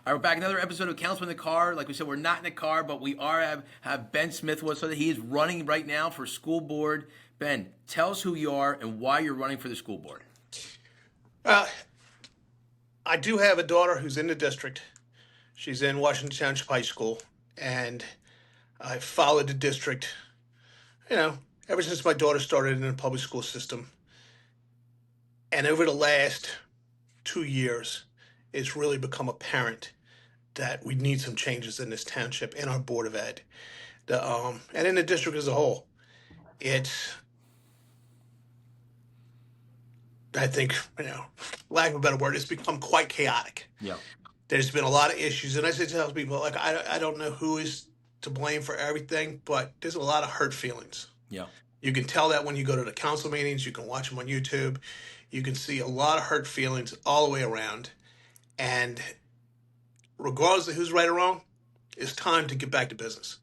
All right, we're back. Another episode of Councilman in the Car. Like we said, we're not in the car, but we are have Ben Smith with us. So that he is running right now for school board. Ben, tell us who you are and why you're running for the school board. Uh, I do have a daughter who's in the district. She's in Washington Township High School, and I followed the district, you know, ever since my daughter started in the public school system. And over the last 2 years, it's really become apparent that we need some changes in this township, in our Board of Ed, and in the district as a whole. It's, I think, lack of a better word, it's become quite chaotic. Yeah. There's been a lot of issues, and I say to tell people, like, I don't know who is to blame for everything, but there's a lot of hurt feelings. Yeah. You can tell that when you go to the council meetings. You can watch them on YouTube. You can see a lot of hurt feelings all the way around. And regardless of who's right or wrong, it's time to get back to business.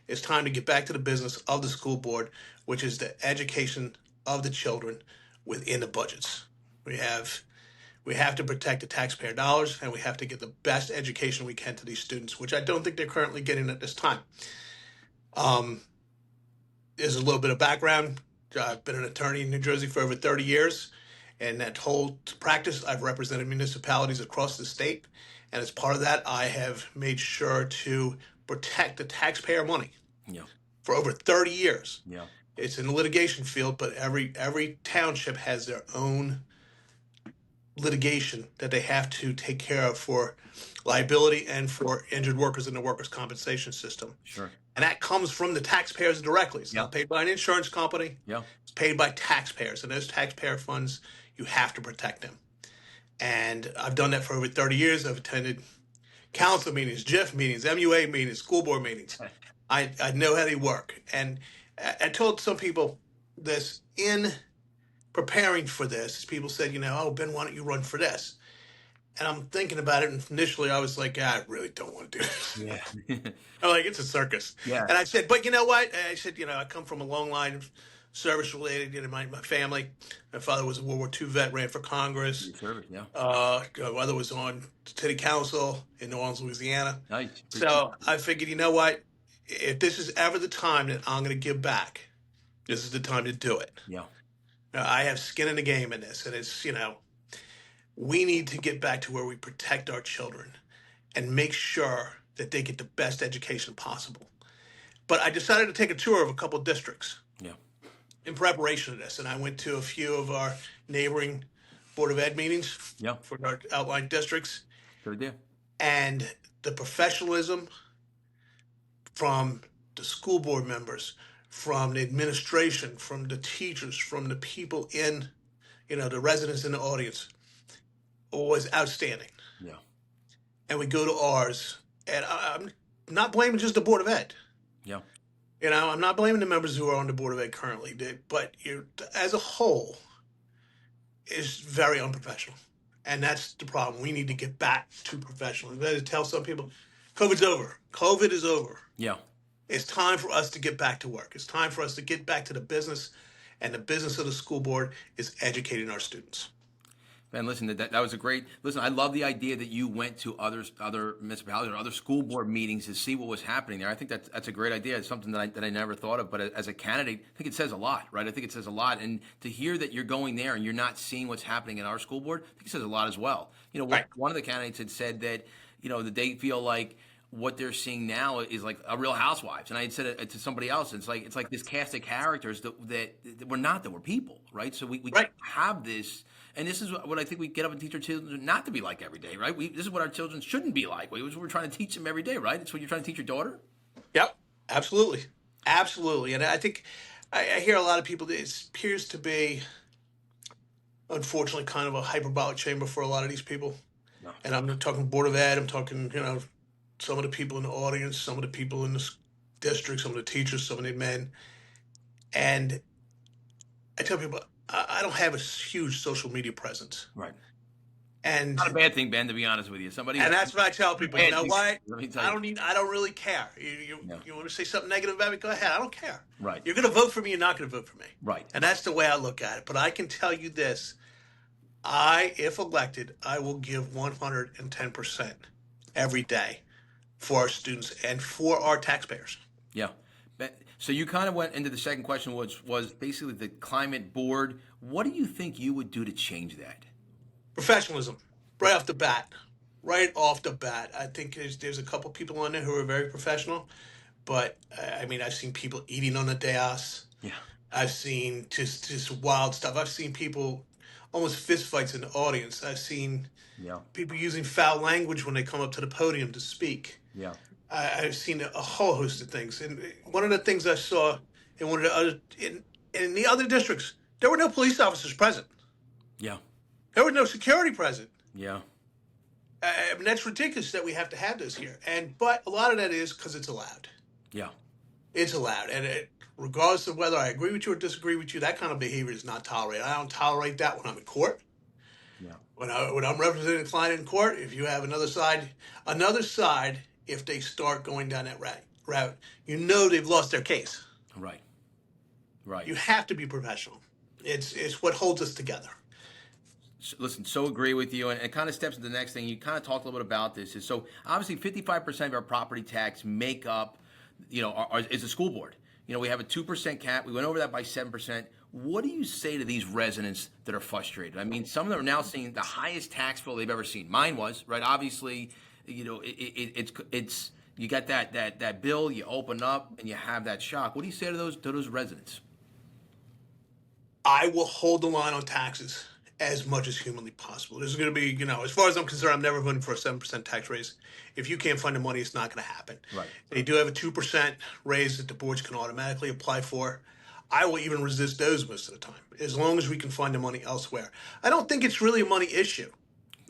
It's time to get back to the business of the school board, which is the education of the children within the budgets. We have to protect the taxpayer dollars, and we have to get the best education we can to these students, which I don't think they're currently getting at this time. There's a little bit of background. I've been an attorney in New Jersey for over 30 years. And that whole practice, I've represented municipalities across the state. And as part of that, I have made sure to protect the taxpayer money for over 30 years. Yeah. It's in the litigation field, but every township has their own litigation that they have to take care of for liability and for injured workers in the workers' compensation system. Sure. And that comes from the taxpayers directly. It's not paid by an insurance company. Yeah. It's paid by taxpayers. And those taxpayer funds, you have to protect them. And I've done that for over 30 years. I've attended council meetings, JIF meetings, MUA meetings, school board meetings. I know how they work. And I told some people this in preparing for this. People said, oh, Ben, why don't you run for this? And I'm thinking about it, and initially I was like, I really don't want to do this. Yeah. I'm like, it's a circus. Yeah. And I said, but you know what? I said, I come from a long line of service related, my family. My father was a World War II vet, ran for Congress. Yeah. My mother was on city council in New Orleans, Louisiana. Nice. So I figured, you know what? If this is ever the time that I'm going to give back, this is the time to do it. Yeah. I have skin in the game in this, and it's, we need to get back to where we protect our children and make sure that they get the best education possible. But I decided to take a tour of a couple of districts in preparation of this, and I went to a few of our neighboring Board of Ed meetings for our outlying districts. Good idea. And the professionalism from the school board members, from the administration, from the teachers, from the people in, the residents in the audience, was outstanding. Yeah. And we go to ours, and I'm not blaming just the Board of Ed. Yeah. I'm not blaming the members who are on the Board of Ed currently, but as a whole, is very unprofessional. And that's the problem. We need to get back to professionalism. I tell some people, COVID's over. COVID is over. Yeah. It's time for us to get back to work. It's time for us to get back to the business, and the business of the school board is educating our students. Ben, listen, that was a great. Listen, I love the idea that you went to other municipalities or other school board meetings to see what was happening there. I think that's a great idea. It's something that I never thought of. But as a candidate, I think it says a lot, right? I think it says a lot. And to hear that you're going there and you're not seeing what's happening in our school board, I think it says a lot as well. Right. One of the candidates had said that that they feel like what they're seeing now is like a Real Housewives, and I had said it to somebody else. It's like this cast of characters that we're not, that we're people, right? So we have this. And this is what I think we get up and teach our children not to be like every day, right? This is what our children shouldn't be like. We're trying to teach them every day, right? It's what you're trying to teach your daughter? Yep, absolutely. Absolutely. And I think I hear a lot of people, it appears to be, unfortunately, kind of a hyperbolic chamber for a lot of these people. No. And I'm not talking Board of Ed. I'm talking, some of the people in the audience, some of the people in the district, some of the teachers, some of the men. And I tell people, I don't have a huge social media presence. Right. And not a bad thing, Ben, to be honest with you. And that's what I tell people. You know what? I don't really care. You want to say something negative about me? Go ahead. I don't care. Right. You're going to vote for me. You're not going to vote for me. Right. And that's the way I look at it. But I can tell you this: if elected, I will give 110%, every day for our students and for our taxpayers. Yeah. So you kind of went into the second question, which was basically the climate board. What do you think you would do to change that? Professionalism, right off the bat. Right off the bat. I think there's a couple people on there who are very professional, but I mean, I've seen people eating on the dais. Yeah. I've seen just wild stuff. I've seen people almost fist fights in the audience. I've seen Yeah. people using foul language when they come up to the podium to speak. Yeah. I've seen a whole host of things. And one of the things I saw in one of the other in the other districts, there were no police officers present. Yeah. There was no security present. Yeah. I mean, that's ridiculous that we have to have this here. But a lot of that is because it's allowed. Yeah. It's allowed, and regardless of whether I agree with you or disagree with you, that kind of behavior is not tolerated. I don't tolerate that when I'm in court. Yeah. When I'm representing a client in court, if you have another side, if they start going down that route, you know they've lost their case. Right. Right. You have to be professional. It's what holds us together. Listen, so agree with you, and it kind of steps into the next thing. You kind of talked a little bit about this. Is so obviously 55% of our property tax make up, is the school board. We have a 2% cap. We went over that by 7%. What do you say to these residents that are frustrated? I mean, some of them are now seeing the highest tax bill they've ever seen. Mine was, right? Obviously, it's you got that bill, you open up and you have that shock. What do you say to those residents? I will hold the line on taxes as much as humanly possible. This is going to be, as far as I'm concerned, I'm never voting for a 7% tax raise. If you can't find the money, it's not going to happen. Right. They do have a 2% raise that the boards can automatically apply for. I will even resist those most of the time, as long as we can find the money elsewhere. I don't think it's really a money issue.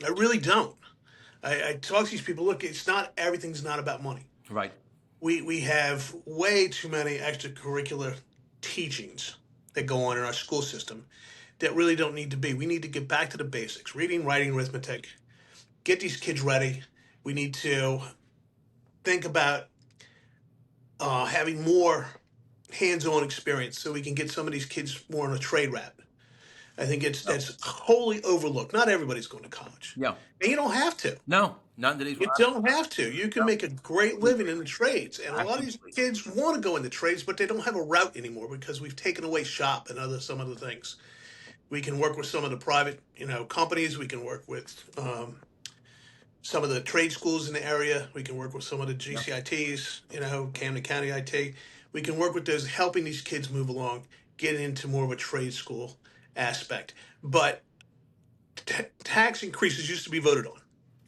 I really don't. I talk to these people, look, everything's not about money. Right. We have way too many extracurricular teachings that go on in our school system that really don't need to be. We need to get back to the basics: reading, writing, arithmetic. Get these kids ready. We need to think about having more hands-on experience so we can get some of these kids more on a trade route. I think that's wholly overlooked. Not everybody's going to college. Yeah. And you don't have to. No, not in today's You don't have to. You can make a great living in the trades. And a lot of these kids want to go into trades, but they don't have a route anymore because we've taken away shop and some other things. We can work with some of the private, companies. We can work with some of the trade schools in the area. We can work with some of the GCITs, Camden County IT. We can work with those, helping these kids move along, get into more of a trade school aspect. But tax increases used to be voted on.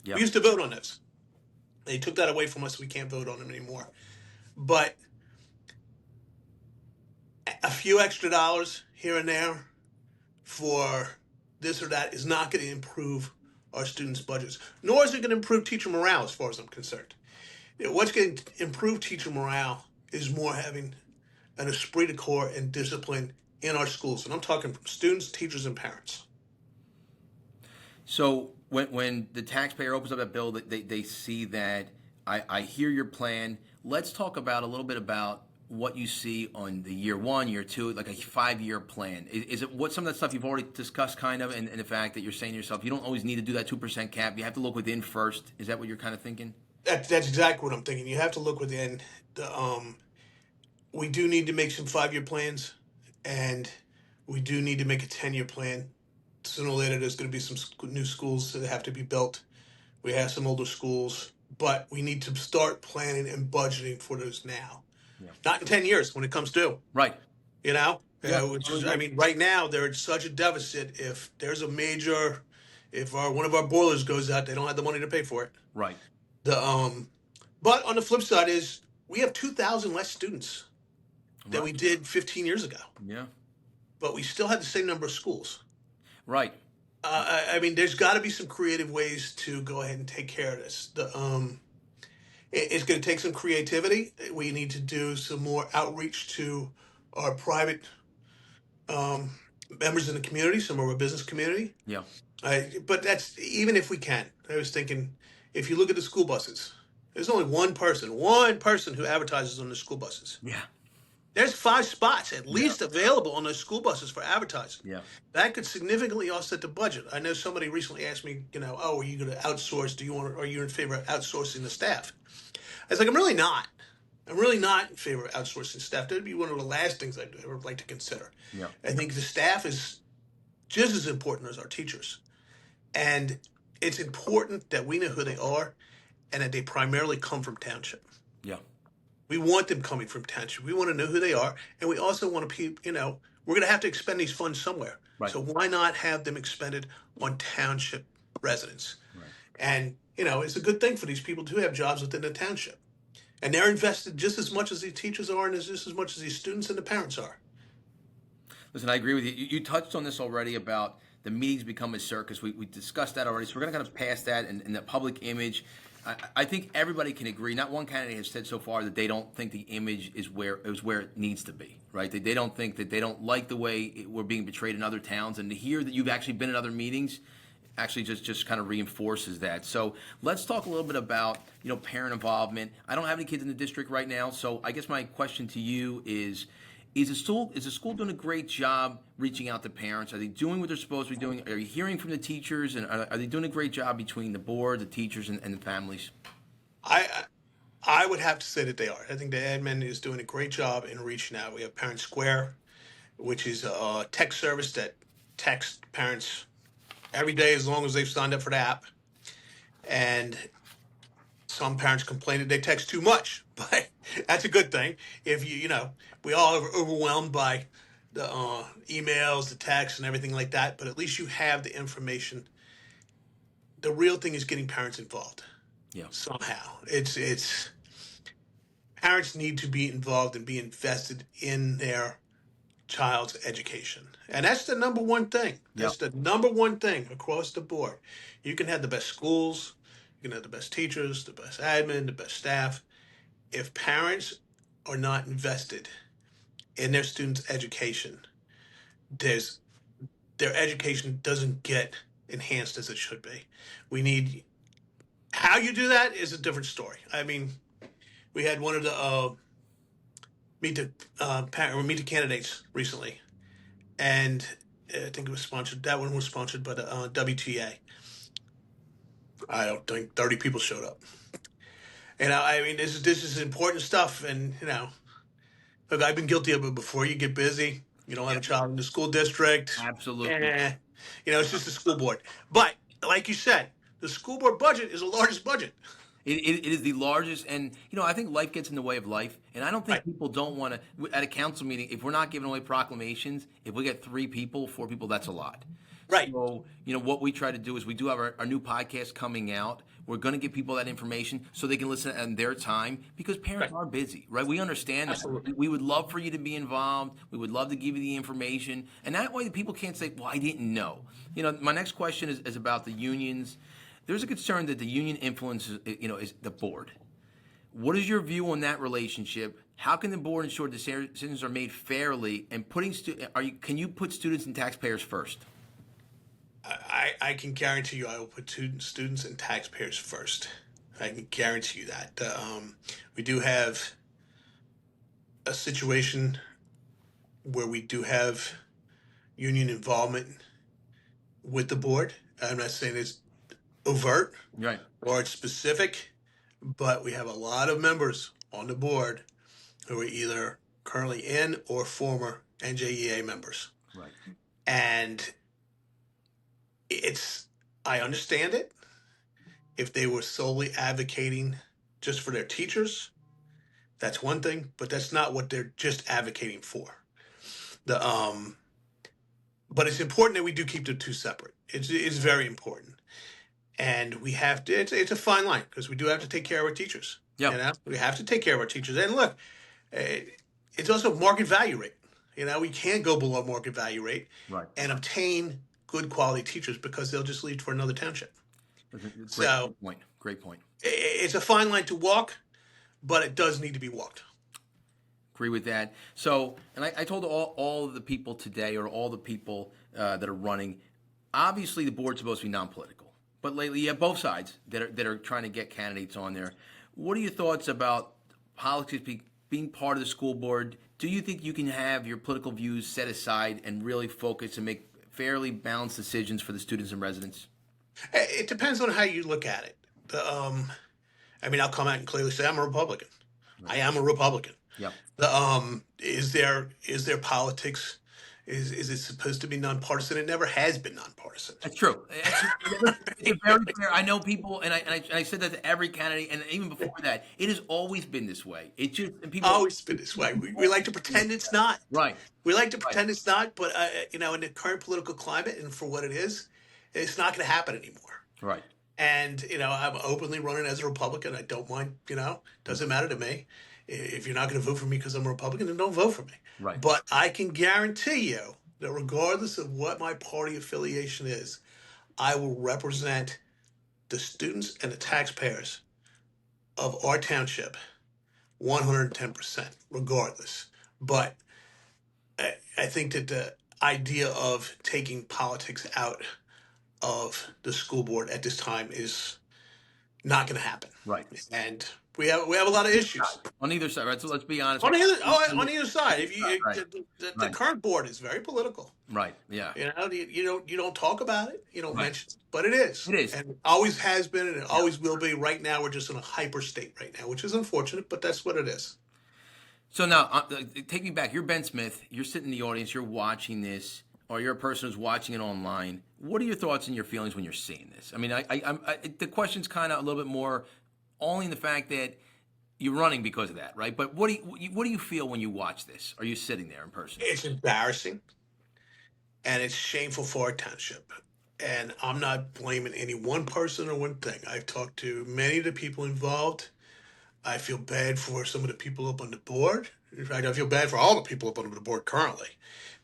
Yep. We used to vote on those. They took that away from us. We can't vote on them anymore. But a few extra dollars here and there for this or that is not going to improve our students' budgets, nor is it going to improve teacher morale as far as I'm concerned. What's going to improve teacher morale is more having an esprit de corps and discipline in our schools. And I'm talking from students, teachers, and parents. So when the taxpayer opens up that bill, they see that. I hear your plan. Let's talk about a little bit about what you see on the year 1, year 2, like a 5-year plan. Is it some of that stuff you've already discussed kind of, and the fact that you're saying to yourself, you don't always need to do that 2% cap. You have to look within first. Is that what you're kind of thinking? That's exactly what I'm thinking. You have to look within. We do need to make some 5-year plans, and we do need to make a 10-year plan. Sooner or later, there's going to be some new schools that have to be built. We have some older schools, but we need to start planning and budgeting for those now. Yeah. Not in 10 years when it comes due. Right. Yeah. Right now, they're at such a deficit. If there's one of our boilers goes out, they don't have the money to pay for it. Right. But on the flip side is we have 2,000 less students than we did 15 years ago. Yeah. But we still have the same number of schools. Right. There's got to be some creative ways to go ahead and take care of this. It's going to take some creativity. We need to do some more outreach to our private members in the community, some of our business community. Yeah. But that's even if we can. I was thinking, if you look at the school buses, there's only one person who advertises on the school buses. Yeah. There's 5 spots at Yeah. least available on those school buses for advertising. Yeah. That could significantly offset the budget. I know somebody recently asked me, oh, are you going to outsource? Are you in favor of outsourcing the staff? I was like, I'm really not. I'm really not in favor of outsourcing staff. That would be one of the last things I'd ever like to consider. Yeah. I think the staff is just as important as our teachers. And it's important that we know who they are and that they primarily come from township. Yeah. We want them coming from township. We want to know who they are. And we also want to, we're going to have to expend these funds somewhere. Right. So why not have them expended on township residents? Right. And, it's a good thing for these people to have jobs within the township. And they're invested just as much as the teachers are and just as much as these students and the parents are. Listen, I agree with you. You touched on this already about the meetings become a circus. We discussed that already, so we're going to kind of pass that and the public image. I think everybody can agree. Not one candidate has said so far that they don't think the image is where it needs to be, right? They don't think that they don't like the way we're being portrayed in other towns, and to hear that you've actually been in other meetings actually just kind of reinforces that. So let's talk a little bit about parent involvement. I don't have any kids in the district right now, so I guess my question to you is the school doing a great job reaching out to parents? Are they doing what they're supposed to be doing? Are you hearing from the teachers, and are they doing a great job between the board, the teachers, and the families? I would have to say that they are. I think the admin is doing a great job in reaching out. We have Parent Square, which is a text service that texts parents every day as long as they've signed up for the app. And some parents complain that they text too much, but that's a good thing. If we all are overwhelmed by the emails, the texts, and everything like that, but at least you have the information. The real thing is getting parents involved. Yeah. Somehow, it's parents need to be involved and be invested in their child's education. And that's the number one thing. That's the number one thing across the board. You can have the best schools, you can have the best teachers, the best admin, the best staff. If parents are not invested in their students' education, their education doesn't get enhanced as it should be. How you do that is a different story. I mean, we had one of the meet the candidates recently, and I think it was sponsored. That one was sponsored by the WTA. I don't think 30 people showed up. I mean, this is important stuff, and look, I've been guilty of it before. You get busy, you don't have a child in the school district. Absolutely. It's just the school board. But like you said, the school board budget is the largest budget. It is the largest, and I think life gets in the way of life, and I don't think people don't want to. At a council meeting, if we're not giving away proclamations, if we get 3 people, 4 people, that's a lot. Right. So what we try to do is we do have our new podcast coming out. We're going to give people that information so they can listen at their time, because parents are busy, right? We understand that. Absolutely. We would love for you to be involved. We would love to give you the information, and that way the people can't say, "Well, I didn't know." My next question is about the unions. There's a concern that the union influences, is the board. What is your view on that relationship? How can the board ensure decisions are made fairly, and can you put students and taxpayers first? I can guarantee you I will put students and taxpayers first. I can guarantee you that. We do have a situation where we do have union involvement with the board. I'm not saying it's overt or it's specific, but we have a lot of members on the board who are either currently in or former NJEA members. Right. And I understand it. If they were solely advocating just for their teachers, that's one thing, but that's not what they're just advocating for. But it's important that we do keep the two separate. It's very important. And we have to, it's a fine line, because we do have to take care of our teachers. Yeah. We have to take care of our teachers. And look, it's also market value rate. We can't go below market value rate and obtain good quality teachers, because they'll just leave for another township. Great point. It's a fine line to walk, but it does need to be walked. Agree with that. So, and I told all of the people today, or all the people that are running, obviously the board's supposed to be non-political, but lately you have both sides that are trying to get candidates on there. What are your thoughts about politics being part of the school board? Do you think you can have your political views set aside and really focus and make fairly balanced decisions for the students and residents? It depends on how you look at it. I mean, I'll come out and clearly say I'm a Republican. Right. I am a Republican. Yep. Is there politics? Is it supposed to be nonpartisan? It never has been nonpartisan. That's true. It's very fair. I know people, and I said that to every candidate, and even before that, it has always been this way. It just and people Always been this way. We like to pretend it's not. right, We like to right, pretend it's not, but in the current political climate and for what it is, it's not going to happen anymore. right, And I'm openly running as a Republican. I don't mind. Doesn't matter to me. If you're not going to vote for me because I'm a Republican, then don't vote for me. right. But I can guarantee you that regardless of what my party affiliation is, I will represent the students and the taxpayers of our township 110%, regardless. But I think that the idea of taking politics out of the school board at this time is not going to happen. Right. And we have a lot of issues On either side, right? So let's be honest. on either side. If you Right, the right, current board is very political. right. Yeah, You don't talk about it. You don't right. mention it, but it is. It is. And it always has been, and it Yeah. always will be. Right now, we're just in a hyper state right now, which is unfortunate, but that's what it is. So now, take me back. You're Ben Smith. You're sitting in the audience. You're watching this, or you're a person who's watching it online. What are your thoughts and your feelings when you're seeing this? I mean, the question's kind of a little bit more only in the fact that you're running because of that, right? But what do you feel when you watch this? Are you sitting there in person? It's embarrassing, and it's shameful for our township. And I'm not blaming any one person or one thing. I've talked to many of the people involved. I feel bad for some of the people up on the board. In fact, I feel bad for all the people up on the board currently.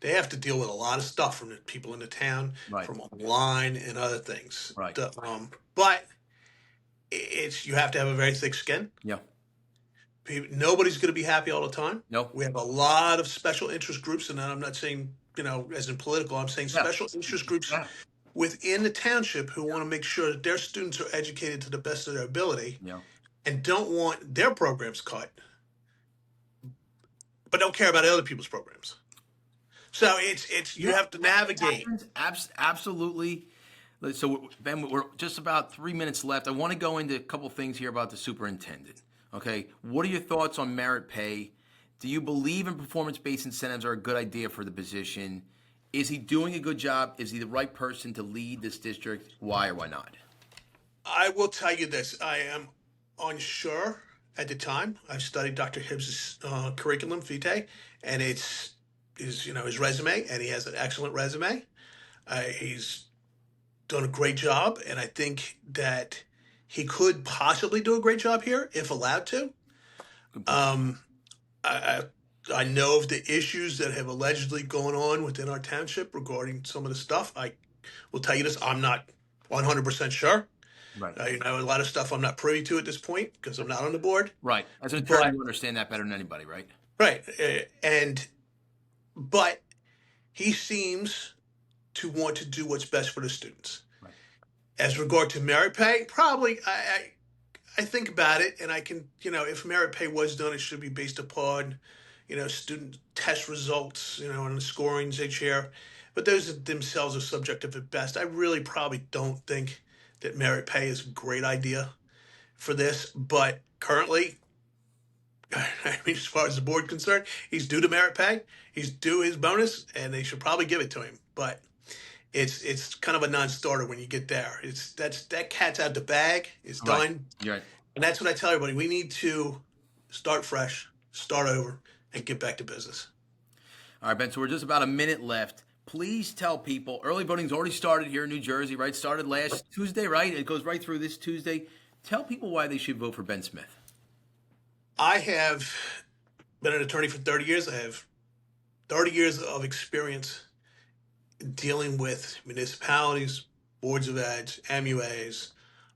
They have to deal with a lot of stuff from the people in the town, Right, from online and other things. right. But you have to have a very thick skin. Yeah. Nobody's going to be happy all the time. No. We have a lot of special interest groups, and I'm not saying as in political. I'm saying Yeah. special interest groups Yeah. within the township who want to make sure that their students are educated to the best of their ability Yeah. and don't want their programs cut, but don't care about other people's programs. So you have to navigate. Absolutely. So, Ben, we're just about 3 minutes left. I want to go into a couple things here about the superintendent. Okay. What are your thoughts on merit pay? Do you believe in performance-based incentives are a good idea for the position? Is he doing a good job? Is he the right person to lead this district? Why or why not? I will tell you this. I am unsure at the time. I've studied Dr. Hibbs' curriculum vitae, and it's his resume, and he has an excellent resume. He's done a great job, and I think that he could possibly do a great job here if allowed to. Um, I know of the issues that have allegedly gone on within our township regarding some of the stuff. I will tell you this: I'm not 100% sure. Right. A lot of stuff I'm not privy to at this point because I'm not on the board. Right. As an attorney, you understand that better than anybody, right? Right. But he seems to want to do what's best for the students. Right. As regard to merit pay, probably I think about it, and I can, if merit pay was done, it should be based upon, student test results, and the scorings each year. But those themselves are subjective at best. I really probably don't think that merit pay is a great idea for this. But currently, I mean, as far as the board concerned, he's due to merit pay. He's due his bonus, and they should probably give it to him. But it's kind of a non-starter when you get there. That cat's out the bag. It's Right. done. You're right. And that's what I tell everybody. We need to start fresh, start over, and get back to business. All right, Ben, so we're just about a minute left. Please tell people, early voting's already started here in New Jersey, right? Started last Tuesday, right? It goes right through this Tuesday. Tell people why they should vote for Ben Smith. I have been an attorney for 30 years. I have 30 years of experience dealing with municipalities, boards of eds, MUAs,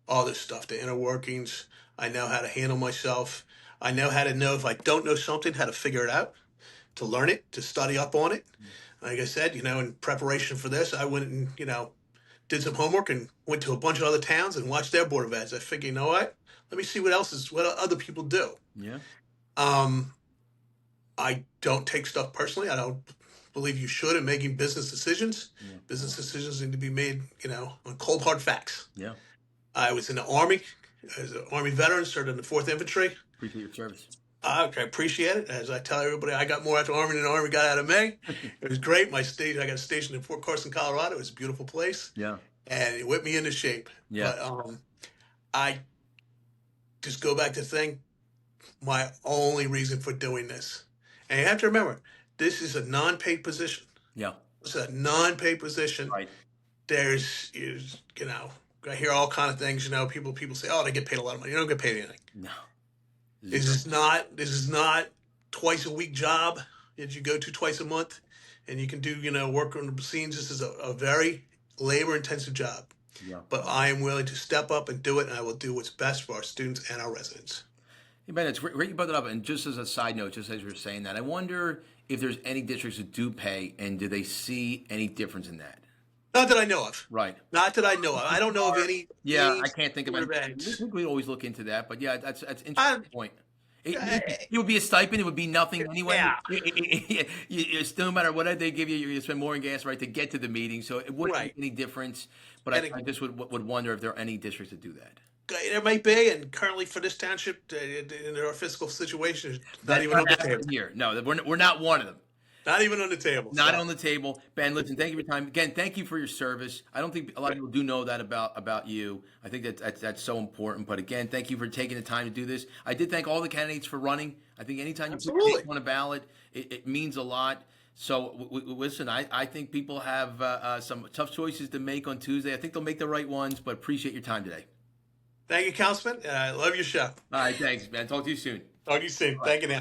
all this stuff, the inner workings. I know how to handle myself. I know how to know if I don't know something, how to figure it out, to learn it, to study up on it. Like I said, in preparation for this, I went and, did some homework and went to a bunch of other towns and watched their board of eds. I figured, you know what? Let me see what other people do. Yeah. Um, I don't take stuff personally. I don't believe you should in making business decisions. Yeah. Business decisions need to be made, on cold hard facts. Yeah. I was in the Army as an Army veteran, served in the 4th Infantry. Appreciate your service. I appreciate it. As I tell everybody, I got more out of the Army than the Army got out of me. It was great. I got stationed in Fort Carson, Colorado. It was a beautiful place. Yeah. And it whipped me into shape. Yeah. But I just go back to think my only reason for doing this. And you have to remember, this is a non-paid position. Yeah. It's a non-paid position. Right. There's, I hear all kind of things. People say, "Oh, they get paid a lot of money." You don't get paid anything. No. This is not twice a week job that you go to twice a month, and you can do work on the scenes. This is a very labor intensive job. Yeah. But I am willing to step up and do it, and I will do what's best for our students and our residents. Hey, Ben, it's great you brought that up. And just as a side note, just as you were saying that, I wonder if there's any districts that do pay, and do they see any difference in that? Not that I know of. Right. Not that I know of. I don't know of any. Yeah, I can't think of it. Banks. We always look into that, but yeah, that's an interesting point. It would be a stipend. It would be nothing anyway. Yeah. Still, no matter what they give you, you're going to spend more in gas, right, to get to the meeting. So it wouldn't make any difference. But I just would wonder if there are any districts that do that. There might be, and currently for this township, in our fiscal situation, not even on the table. Here, no, we're not one of them. Not even on the table. Not on the table. Ben, listen, thank you for your time. Again, thank you for your service. I don't think a lot of people do know that about you. I think that's so important. But again, thank you for taking the time to do this. I did thank all the candidates for running. I think anytime you put your name on a ballot, it means a lot. So listen, I think people have some tough choices to make on Tuesday. I think they'll make the right ones, but appreciate your time today. Thank you, Councilman. I love your show. All right, thanks, man. Talk to you soon. Talk to you soon. Thank you, now.